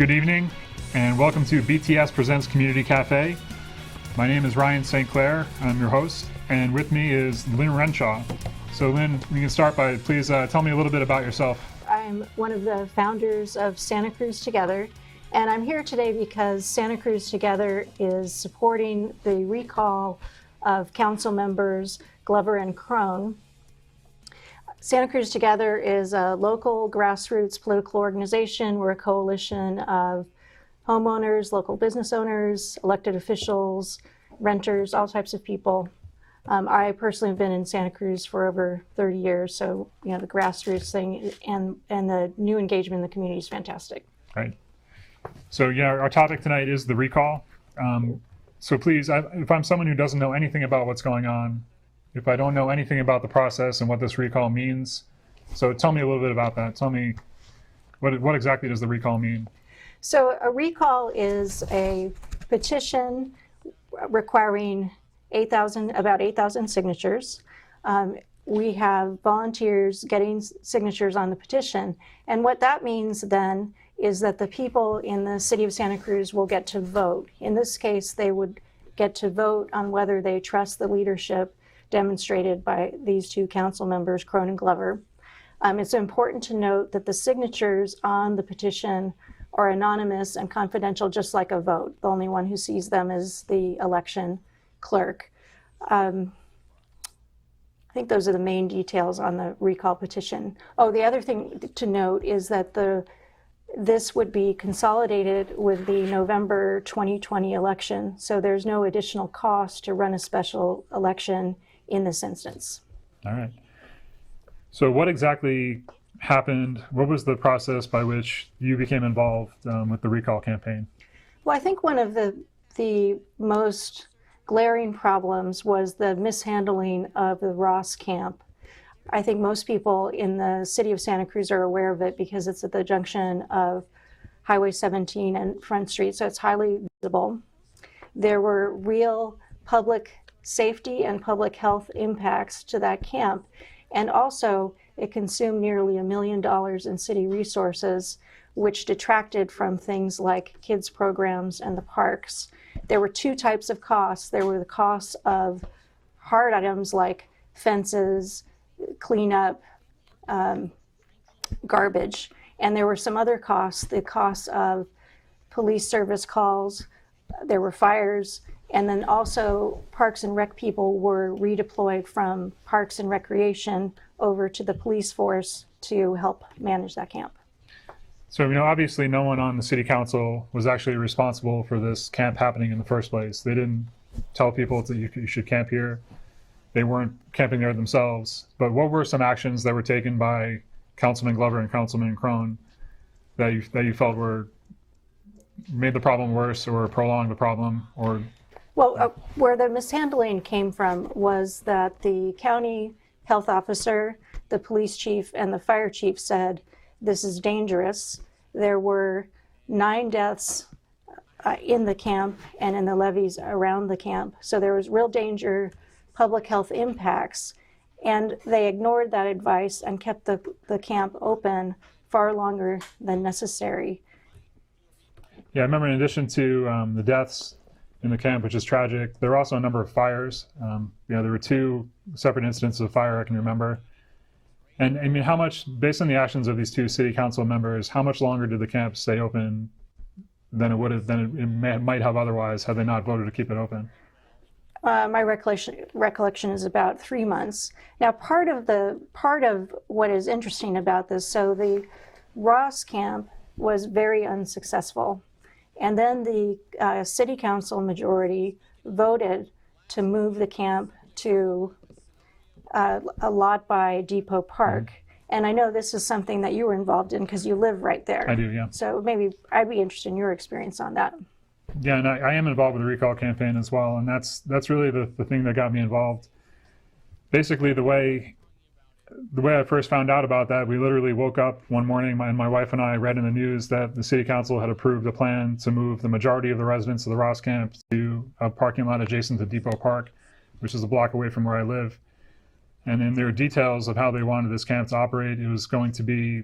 Good evening, and welcome to BTS Presents Community Cafe. My name is Ryan St. Clair. I'm your host, and with me is Lynn Renshaw. So Lynn, we can start by, please tell me a little bit about yourself. I'm one of the founders of Santa Cruz Together, and I'm here today because Santa Cruz Together is supporting the recall of council members Glover and Crone. Santa Cruz Together is a local grassroots political organization. We're a coalition of homeowners, local business owners, elected officials, renters, all types of people. I personally have been in Santa Cruz for over 30 years, so the grassroots thing and the new engagement in the community is fantastic. Right. So our topic tonight is the recall. So please, if I'm someone who doesn't know anything about what's going on, if I don't know anything about the process and what this recall means, so tell me a little bit about that. Tell me, what exactly does the recall mean? So a recall is a petition requiring about 8,000 signatures. We have volunteers getting signatures on the petition. And what that means then is that the people in the city of Santa Cruz will get to vote. In this case, they would get to vote on whether they trust the leadership demonstrated by these two council members, Crone and Glover. It's important to note that the signatures on the petition are anonymous and confidential, just like a vote. The only one who sees them is the election clerk. I think those are the main details on the recall petition. Oh, the other thing to note is that this would be consolidated with the November 2020 election, so there's no additional cost to run a special election in this instance. All right. So what exactly happened? What was the process by which you became involved with the recall campaign? Well, I think one of the most glaring problems was the mishandling of the Ross camp. I think most people in the city of Santa Cruz are aware of it because it's at the junction of Highway 17 and Front Street, so it's highly visible. There were real public safety and public health impacts to that camp, and also it consumed nearly $1 million in city resources, which detracted from things like kids programs and the parks. There were two types of costs. There were the costs of hard items like fences, cleanup, garbage, and there were some other costs, the costs of police service calls, there were fires, and then also Parks and Rec people were redeployed from Parks and Recreation over to the police force to help manage that camp. So, obviously no one on the city council was actually responsible for this camp happening in the first place. They didn't tell people that you should camp here. They weren't camping there themselves. But what were some actions that were taken by Councilman Glover and Councilman Crone that you felt made the problem worse or prolonged the problem? Well, where the mishandling came from was that the county health officer, the police chief, and the fire chief said, this is dangerous. There were 9 deaths in the camp and in the levees around the camp. So there was real danger, public health impacts, and they ignored that advice and kept the camp open far longer than necessary. Yeah, I remember in addition to the deaths in the camp, which is tragic, there were also a number of fires. There were 2 separate incidents of fire I can remember. And I mean, how much, based on the actions of these 2 city council members, how much longer did the camp stay open than it might have otherwise had they not voted to keep it open? My recollection is about 3 months. Now, part of what is interesting about this, so the Ross camp was very unsuccessful, and then the city council majority voted to move the camp to a lot by Depot Park. Mm-hmm. And I know this is something that you were involved in because you live right there. I do, yeah. So maybe I'd be interested in your experience on that. Yeah, and I am involved with the recall campaign as well, and that's really the thing that got me involved. Basically, the way I first found out about that, we literally woke up one morning, my wife and I read in the news that the city council had approved a plan to move the majority of the residents of the Ross camp to a parking lot adjacent to Depot Park, which is a block away from where I live. And then there were details of how they wanted this camp to operate. It was going to be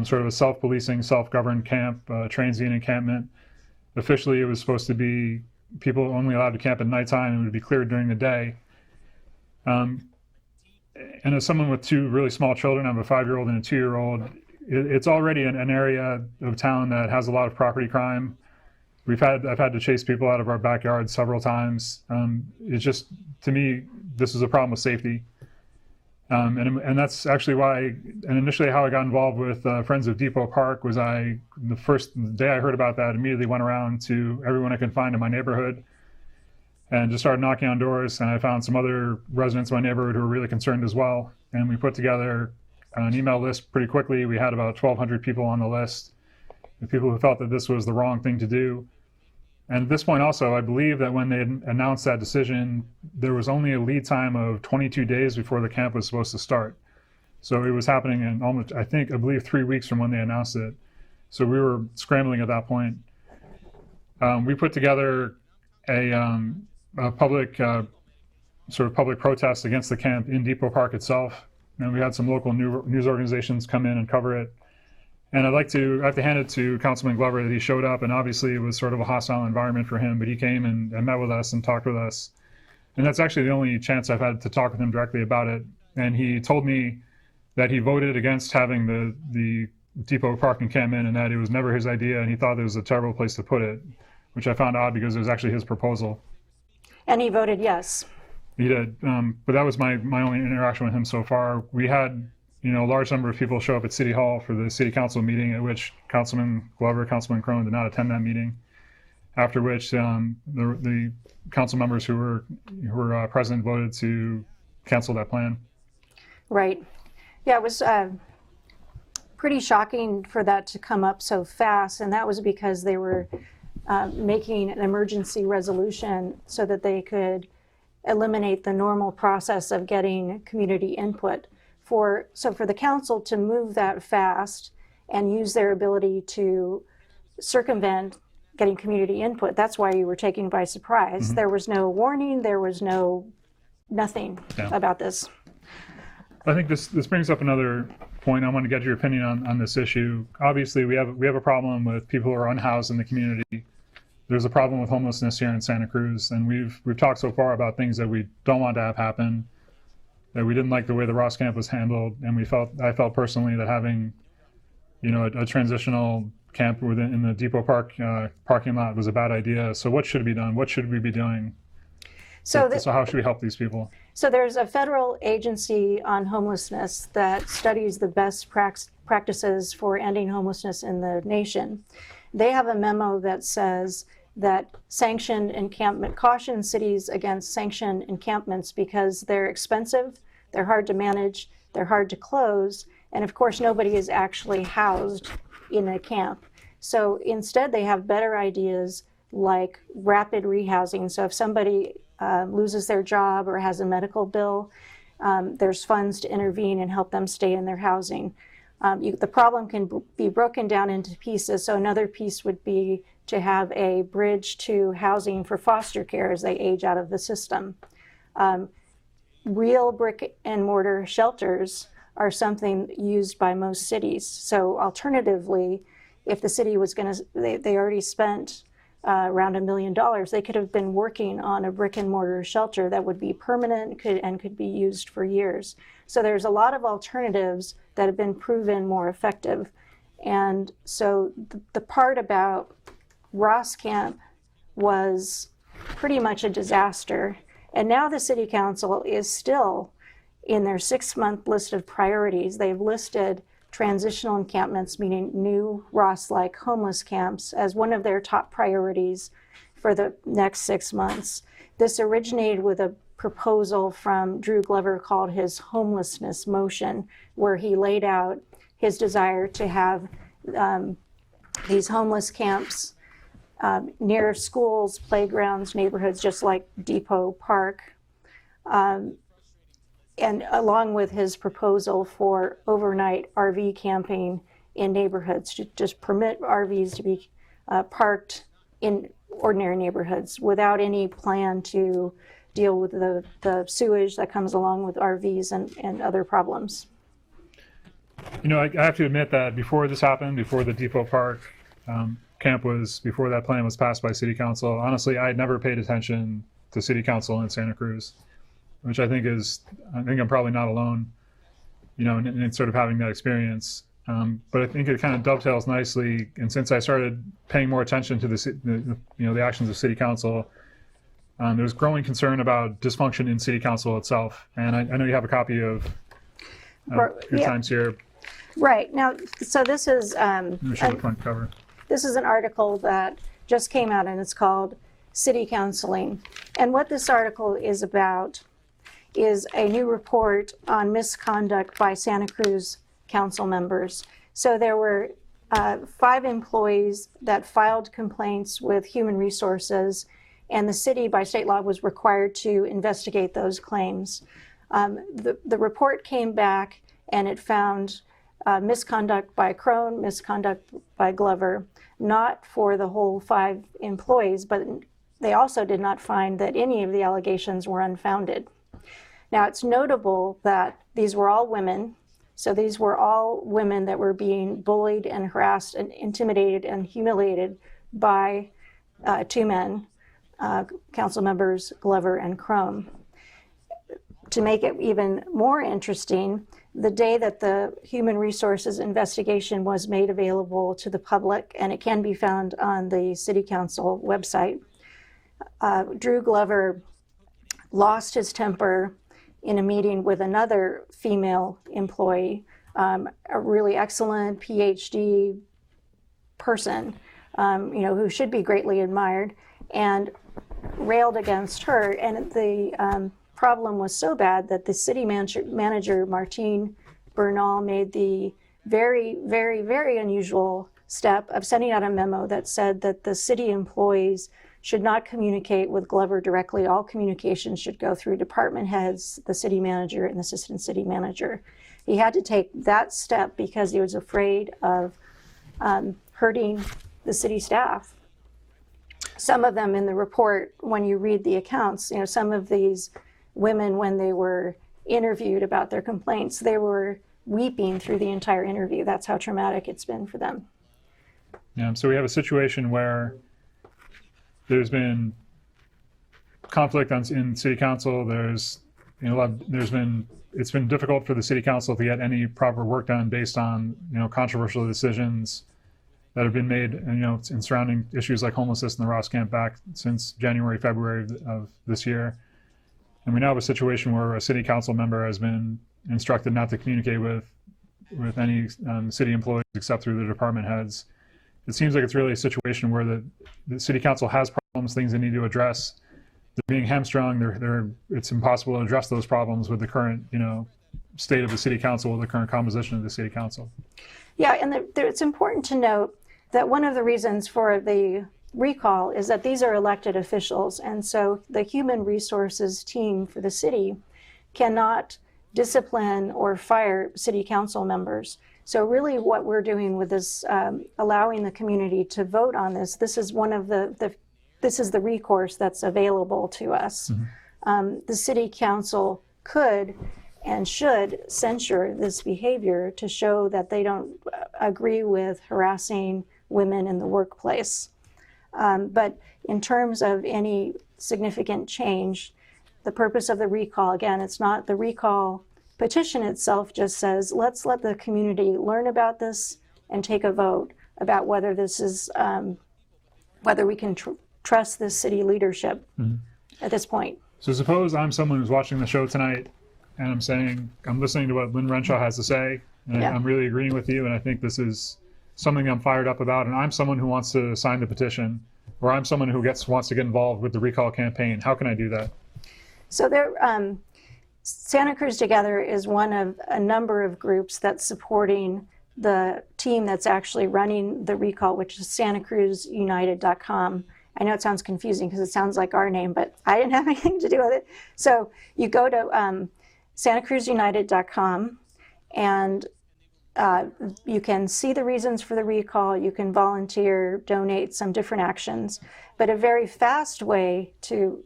sort of a self-policing, self-governed camp, transient encampment. Officially, it was supposed to be people only allowed to camp at nighttime and would be cleared during the day. And as someone with two really small children, I have a 5-year-old and a 2-year-old, it's already an area of town that has a lot of property crime. I've had to chase people out of our backyard several times. It's just, to me, this is a problem with safety. And that's actually why, and initially how I got involved with Friends of Depot Park was the first day I heard about that, immediately went around to everyone I could find in my neighborhood and just started knocking on doors. And I found some other residents in my neighborhood who were really concerned as well. And we put together an email list pretty quickly. We had about 1,200 people on the list, the people who felt that this was the wrong thing to do. And at this point also, I believe that when they announced that decision, there was only a lead time of 22 days before the camp was supposed to start. So it was happening in almost, I believe 3 weeks from when they announced it. So we were scrambling at that point. We put together a public protest against the camp in Depot Park itself. And we had some local news organizations come in and cover it. And I have to hand it to Councilman Glover that he showed up, and obviously it was sort of a hostile environment for him, but he came and met with us and talked with us. And that's actually the only chance I've had to talk with him directly about it. And he told me that he voted against having the Depot Park encampment and that it was never his idea, and he thought it was a terrible place to put it, which I found odd because it was actually his proposal. And he voted yes. He did, but that was my only interaction with him so far. We had a large number of people show up at City Hall for the City Council meeting, at which Councilman Glover, Councilman Crone did not attend that meeting. After which the council members who were present voted to cancel that plan. Right. Yeah, it was pretty shocking for that to come up so fast, and that was because they were making an emergency resolution so that they could eliminate the normal process of getting community input. So for the council to move that fast and use their ability to circumvent getting community input, that's why you were taken by surprise. Mm-hmm. There was no warning, there was nothing about this. I think this brings up another point. I want to get your opinion on this issue. Obviously, we have a problem with people who are unhoused in the community. There's a problem with homelessness here in Santa Cruz, and we've talked so far about things that we don't want to have happen, that we didn't like the way the Ross camp was handled, and I felt personally that having, a transitional camp in the Depot Park parking lot was a bad idea. So what should be done? What should we be doing? So how should we help these people? So there's a federal agency on homelessness that studies the best practices for ending homelessness in the nation. They have a memo that says that sanctioned encampment cautions cities against sanctioned encampments because they're expensive, they're hard to manage, they're hard to close, and of course nobody is actually housed in a camp. So instead they have better ideas like rapid rehousing. So if somebody loses their job or has a medical bill, there's funds to intervene and help them stay in their housing. The problem can be broken down into pieces. So another piece would be to have a bridge to housing for foster care as they age out of the system. Real brick and mortar shelters are something used by most cities. So alternatively, if the city was they already spent around $1 million, they could have been working on a brick and mortar shelter that would be permanent and could be used for years. So there's a lot of alternatives that have been proven more effective. And so the part about Ross Camp was pretty much a disaster. And now the City Council is still in their 6-month list of priorities. They've listed transitional encampments, meaning new Ross-like homeless camps, as one of their top priorities for the next 6 months. This originated with a proposal from Drew Glover called his Homelessness motion, where he laid out his desire to have these homeless camps near schools, playgrounds, neighborhoods, just like Depot Park. And along with his proposal for overnight RV camping in neighborhoods, to just permit RVs to be parked in ordinary neighborhoods without any plan to deal with the sewage that comes along with RVs and other problems. I have to admit that before this happened, before the Depot Park camp before that plan was passed by City Council, honestly, I had never paid attention to City Council in Santa Cruz, which I think I'm probably not alone, in sort of having that experience. But I think it kind of dovetails nicely, and since I started paying more attention to the actions of City Council, there was growing concern about dysfunction in City Council itself. And I know you have a copy of your times here. Right. Now, so this is Let me show the front cover. This is an article that just came out, and it's called City Counciling. And what this article is about is a new report on misconduct by Santa Cruz council members. So there were 5 employees that filed complaints with Human Resources, and the city by state law was required to investigate those claims. The report came back and it found misconduct by Crone, misconduct by Glover, not for the whole 5 employees, but they also did not find that any of the allegations were unfounded. Now, it's notable that these were all women. So these were all women that were being bullied and harassed and intimidated and humiliated by 2 men, council members Glover and Crone. To make it even more interesting, the day that the Human Resources investigation was made available to the public, and it can be found on the City Council website, Drew Glover lost his temper in a meeting with another female employee, a really excellent PhD person, who should be greatly admired, and railed against her. And the problem was so bad that the city manager, Martine Bernal, made the very, very, very unusual step of sending out a memo that said that the city employees should not communicate with Glover directly. All communications should go through department heads, the city manager, and the assistant city manager. He had to take that step because he was afraid of hurting the city staff. Some of them in the report, when you read the accounts, some of these women, when they were interviewed about their complaints, they were weeping through the entire interview. That's how traumatic it's been for them. Yeah, so we have a situation where there's been conflict in City Council. It's been difficult for the City Council to get any proper work done based on controversial decisions that have been made, in surrounding issues like homelessness in the Ross camp back since January, February of this year. And we now have a situation where a City Council member has been instructed not to communicate with any city employees except through the department heads. It seems like it's really a situation where the City Council has problems, things they need to address. They're being hamstrung. It's impossible to address those problems with the current, state of the City Council, with the current composition of the City Council. Yeah, and it's important to note that one of the reasons for the recall is that these are elected officials, and so the Human Resources team for the city cannot discipline or fire City Council members. So really what we're doing with this, allowing the community to vote on this is one of this is the recourse that's available to us. Mm-hmm. The City Council could and should censure this behavior to show that they don't agree with harassing women in the workplace. But in terms of any significant change, the purpose of the recall, again, it's not the recall petition itself, just says, let's let the community learn about this and take a vote about whether this is, whether we can trust this city leadership at this point. So suppose I'm someone who's watching the show tonight and I'm listening to what Lynn Renshaw has to say, and I'm really agreeing with you, and I think this is something I'm fired up about, and I'm someone who wants to sign the petition, or I'm someone who wants to get involved with the recall campaign. How can I do that? So Santa Cruz Together is one of a number of groups that's supporting the team that's actually running the recall, which is santacruzunited.com. I know it sounds confusing because it sounds like our name, but I didn't have anything to do with it. So you go to santacruzunited.com and you can see the reasons for the recall. You can volunteer, donate some different actions. But a very fast way to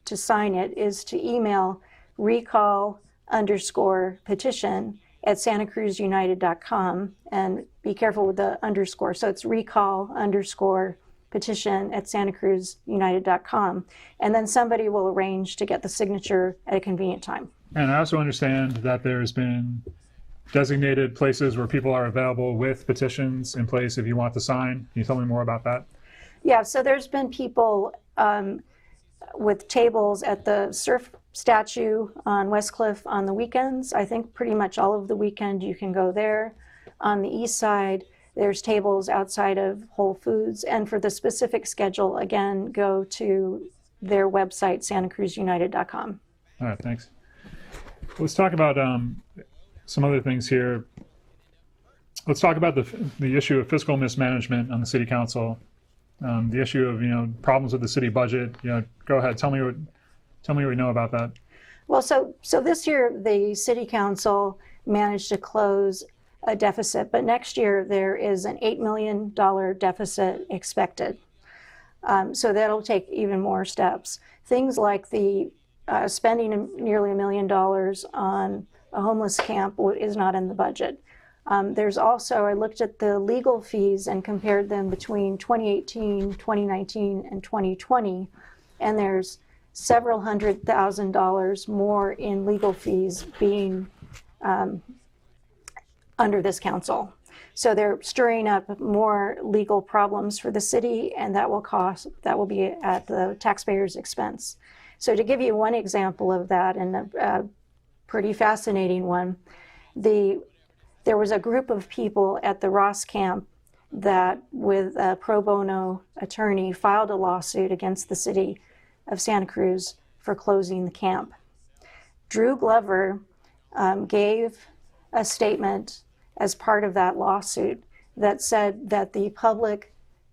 sign it is to email recall_petition at santacruzunited.com, and be careful with the underscore. So it's recall underscore petition at santacruzunited.com. And then somebody will arrange to get the signature at a convenient time. And I also understand that there's been designated places where people are available with petitions in place if you want to sign. Can you tell me more about that? Yeah, so there's been people with tables at the surf statue on West Cliff on the weekends. I think pretty much all of the weekend you can go there. On the east side, there's tables outside of Whole Foods. And for the specific schedule, again, go to their website, santacruzunited.com. All right, thanks. Let's talk about some other things here. Let's talk about the issue of fiscal mismanagement on the city council. The issue of problems with the city budget. Go ahead. Tell me what you know about that. Well, so this year the city council managed to close a deficit, but next year there is an $8 million deficit expected. So that'll take even more steps. Things like the spending nearly $1 million on a homeless camp is not in the budget. There's also, I looked at the legal fees and compared them between 2018, 2019, and 2020, and there's several $100,000 more in legal fees being under this council. So they're stirring up more legal problems for the city, and that will be at the taxpayers' expense. So to give you one example of that, and a pretty fascinating one, there was a group of people at the Ross camp that, with a pro bono attorney, filed a lawsuit against the city of Santa Cruz for closing the camp. Drew Glover gave a statement as part of that lawsuit that said that the public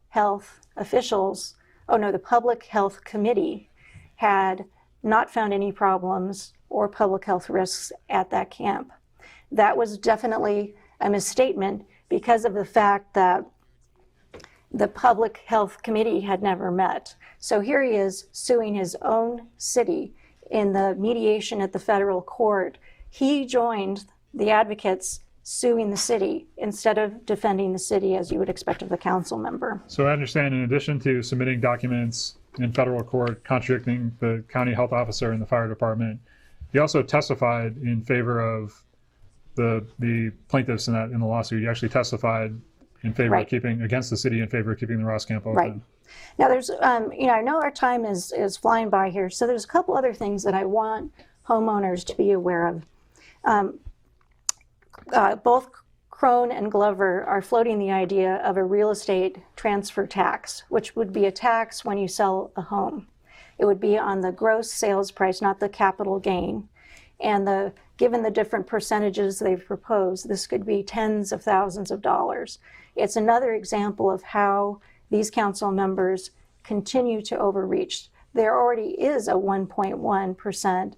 health committee had not found any problems or public health risks at that camp. That was definitely a misstatement because of the fact that the public health committee had never met. So here he is suing his own city in the mediation at the federal court. He joined the advocates suing the city instead of defending the city as you would expect of a council member. So I understand, in addition to submitting documents in federal court contradicting the county health officer and the fire department, he also testified in favor of the plaintiffs in the lawsuit. He actually testified in favor of against the city in favor of keeping the Ross camp open. Right. Now there's, I know our time is flying by here, so there's a couple other things that I want homeowners to be aware of. Both Crone and Glover are floating the idea of a real estate transfer tax, which would be a tax when you sell a home. It would be on the gross sales price, not the capital gain. And given the different percentages they've proposed, this could be tens of thousands of dollars. It's another example of how these council members continue to overreach. There already is a 1.1%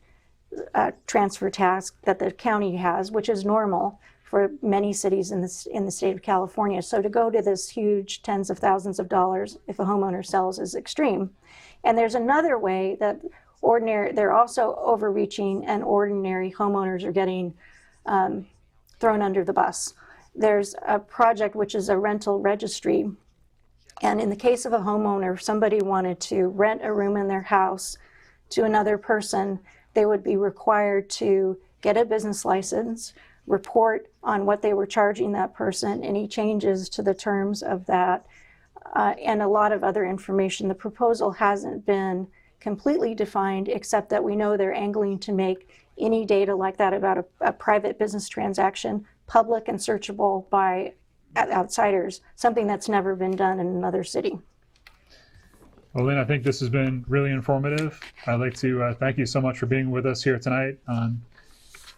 transfer tax that the county has, which is normal for many cities in the state of California. So to go to this huge tens of thousands of dollars if a homeowner sells is extreme. And there's another way that they're also overreaching, and ordinary homeowners are getting thrown under the bus. There's a project which is a rental registry. And in the case of a homeowner, if somebody wanted to rent a room in their house to another person, they would be required to get a business license, report on what they were charging that person, any changes to the terms of that, and a lot of other information. The proposal hasn't been completely defined, except that we know they're angling to make any data like that about a private business transaction public and searchable by outsiders, something that's never been done in another city. Well, Lynn, I think this has been really informative. I'd like to thank you so much for being with us here tonight on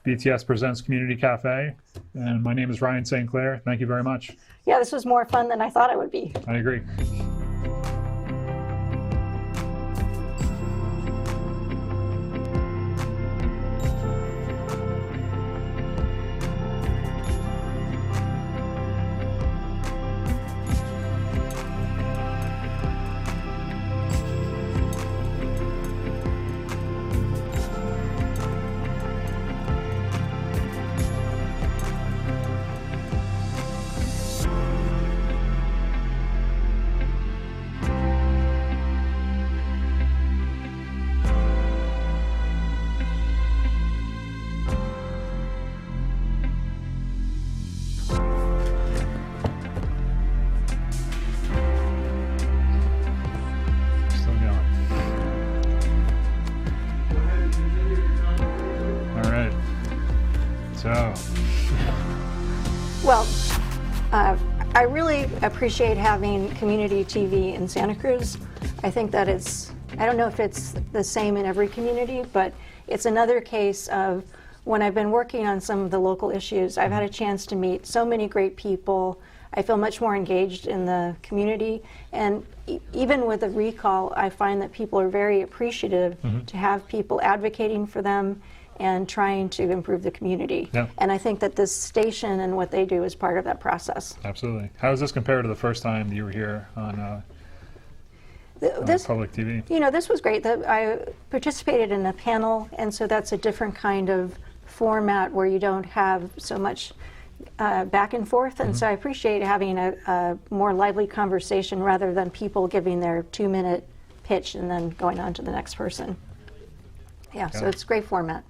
BTS Presents Community Cafe. And my name is Ryan St. Clair. Thank you very much. Yeah, this was more fun than I thought it would be. I agree. So, Well, I really appreciate having community TV in Santa Cruz. I think that I don't know if it's the same in every community, but it's another case of when I've been working on some of the local issues, I've had a chance to meet so many great people. I feel much more engaged in the community. And even with a recall, I find that people are very appreciative to have people advocating for them and trying to improve the community. Yeah. And I think that this station and what they do is part of that process. absolutely. How does this compare to the first time you were here on This, public TV? you know, this was great. I participated in a panel, and so that's a different kind of format where you don't have so much back and forth. And so I appreciate having a more lively conversation rather than people giving their 2-minute pitch and then going on to the next person. Yeah, so it. it's a great format.